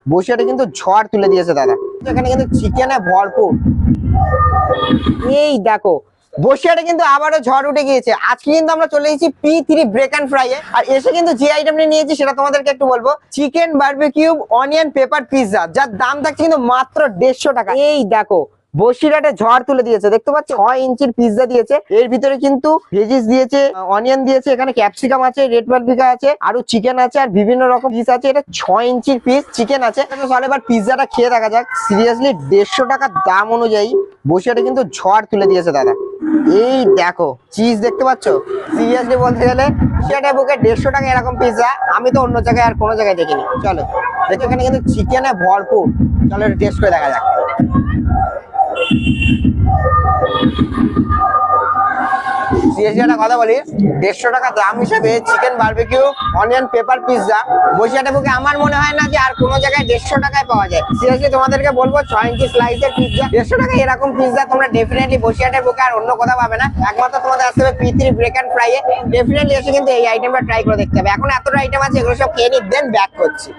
বসিরহাটে কিন্তু ঝড় তুলে দিয়েছে দাদা। এখানে কিন্তু চিকেনে ভরপুর। এই দেখো বসিরহাটে কিন্তু আবারও ঝড় উঠে গিয়েছে। আজকে কিন্তু আমরা চলে এসেছি P3 ব্রেক এন্ড ফ্রাই এ। আর এসে কিন্তু যে আইটেমটা নিয়েছি সেটা তোমাদেরকে একটু বলবো। Chicken barbecue onion pepper pizza, যার দাম থাকছে কিন্তু মাত্র 150 টাকা। এই দেখো বসিরহাটে ঝড় তুলে দিয়েছে, দেখতে পাচ্ছ 6 ইঞ্চির পিৎজা দিয়েছে। এর ভিতরে কিন্তু ভেজিস দিয়েছে, অনিয়ন দিয়েছে, এখানে ক্যাপসিকাম আছে, রেড পাপরিকা আছে, আরো চিকেন আছে, আর বিভিন্ন রকম পিস আছে। এটা 6 ইঞ্চির পিস চিকেন আছে। চলো এবার পিৎজাটা খেয়ে দেখা যাক। সিরিয়াসলি 150 টাকার দাম অনুযায়ী বসিরহাটে কিন্তু ঝড় তুলে দিয়েছে দাদা। এই দেখো চিজ দেখতে পাচ্ছ। সিরিয়াসলি বলতে গেলে সেটা বুকে 150 টাকা এরকম পিৎজা আমি তো অন্য জায়গায় আর কোনো জায়গায় দেখিনি। চলো দেখো এখানে কিন্তু চিকেনে ভরপুর। চলো এটা টেস্ট করে দেখা যাক। সিরিয়াসলি একটা কথা বলি, 150 টাকা দাম হিসেবে chicken barbecue onion pepper pizza বসিরহাটে বুকে আমার মনে হয় না যে আর কোনো জায়গায় 150 টাকায় পাওয়া যায়। সিরিয়াসলি তোমাদেরকে বলবো 6 ইঞ্চি স্লাইসের পিৎজা 150 টাকায় এরকম পিৎজা তোমরা ডেফিনেটলি বসিরহাটের বুকে আর অন্য কোথাও পাবে না। একমাত্র তোমাদের আসতে হবে P3 ব্রেক এন্ড ফ্রাই এ। ডেফিনেটলি এসে কিন্তু এই আইটেমটা ট্রাই করে দেখতে হবে। এখন এতটা আইটেম আছে, এগুলো সব খেয়ে নি দেন ব্যাক করছি।